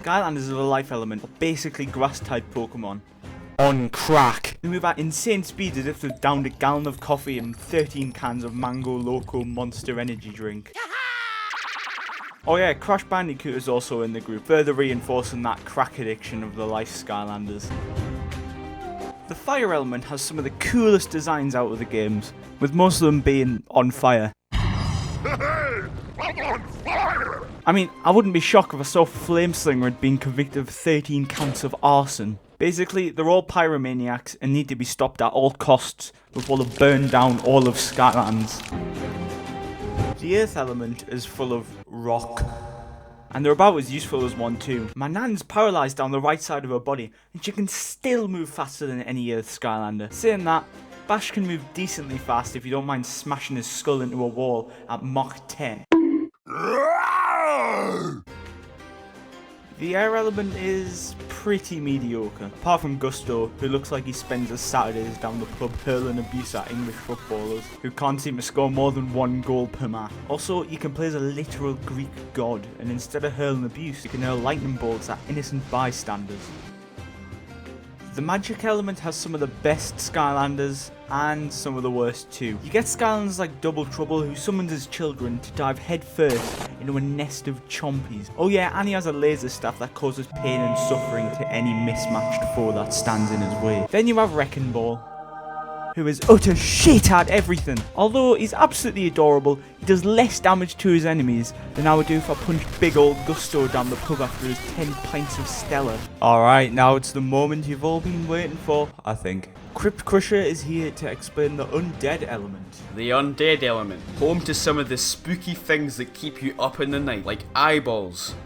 Skylanders are the life element, or basically grass-type Pokemon. On crack. They move at insane speeds as if they've downed a gallon of coffee and 13 cans of Mango Loco Monster Energy drink. Oh yeah, Crash Bandicoot is also in the group, further reinforcing that crack addiction of the life Skylanders. The fire element has some of the coolest designs out of the games, with most of them being on fire. I mean, I wouldn't be shocked if I saw Flameslinger had been convicted of 13 counts of arson. Basically, they're all pyromaniacs and need to be stopped at all costs before they burn down all of Skylands. The earth element is full of rock, and they're about as useful as one too. My nan's paralysed down the right side of her body, and she can still move faster than any earth Skylander. Saying that, Bash can move decently fast if you don't mind smashing his skull into a wall at Mach 10. The air element is pretty mediocre, apart from Gusto, who looks like he spends his Saturdays down the pub hurling abuse at English footballers, who can't seem to score more than 1 goal per match. Also, you can play as a literal Greek god, and instead of hurling abuse, you can hurl lightning bolts at innocent bystanders. The magic element has some of the best Skylanders, and some of the worst too. You get Skylanders like Double Trouble, who summons his children to dive headfirst into a nest of chompies. Oh yeah, and he has a laser staff that causes pain and suffering to any mismatched foe that stands in his way. Then you have Wrecking Ball, who is utter shit at everything. Although he's absolutely adorable, he does less damage to his enemies than I would do if I punched big old Gusto down the pub after his 10 pints of Stella. Alright, now it's the moment you've all been waiting for, I think. Krypt Krusher is here to explain the undead element. The undead element, home to some of the spooky things that keep you up in the night, like eyeballs,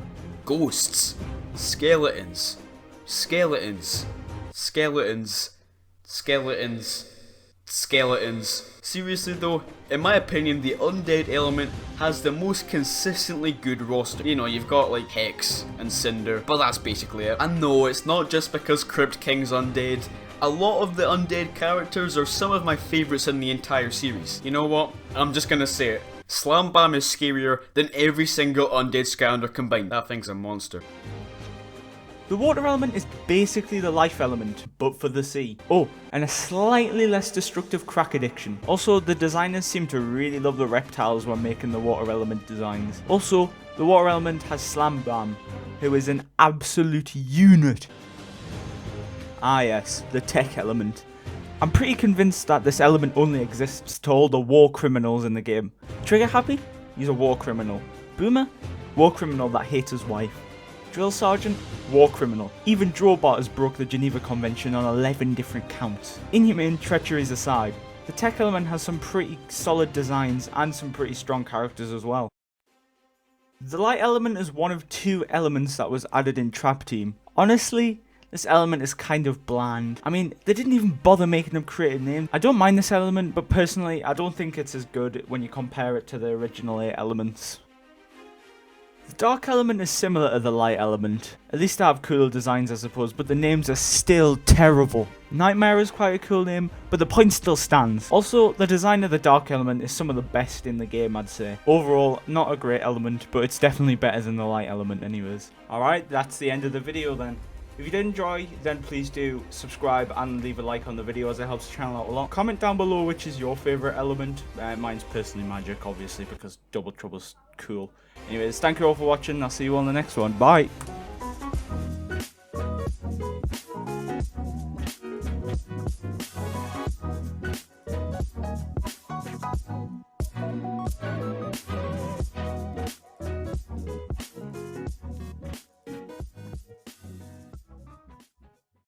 ghosts, skeletons, skeletons, skeletons, skeletons, skeletons. Seriously though, in my opinion, the undead element has the most consistently good roster. You know, you've got like Hex and Cinder, but that's basically it. And no, it's not just because Crypt King's undead. A lot of the undead characters are some of my favourites in the entire series. You know what? I'm just gonna say it. Slam Bam is scarier than every single undead Skylander combined. That thing's a monster. The water element is basically the life element, but for the sea. Oh, and a slightly less destructive crack addiction. Also, the designers seem to really love the reptiles when making the water element designs. Also, the water element has Slam Bam, who is an absolute unit. Ah yes, the tech element. I'm pretty convinced that this element only exists to all the war criminals in the game. Trigger Happy? He's a war criminal. Boomer? War criminal that hates his wife. Drill Sergeant? War criminal. Even Drobot has broke the Geneva Convention on 11 different counts. Inhumane treacheries aside, the tech element has some pretty solid designs and some pretty strong characters as well. The light element is one of 2 elements that was added in Trap Team. Honestly, this element is kind of bland. I mean, they didn't even bother making them creative names. I don't mind this element, but personally, I don't think it's as good when you compare it to the original 8 elements. The dark element is similar to the light element. At least they have cooler designs, I suppose, but the names are still terrible. Nightmare is quite a cool name, but the point still stands. Also, the design of the dark element is some of the best in the game, I'd say. Overall, not a great element, but it's definitely better than the light element anyways. Alright, that's the end of the video then. If you did enjoy, then please do subscribe and leave a like on the video, as it helps the channel out a lot. Comment down below which is your favourite element. Mine's personally magic, obviously, because Double Trouble's cool. Anyways, thank you all for watching. I'll see you on the next one. Bye!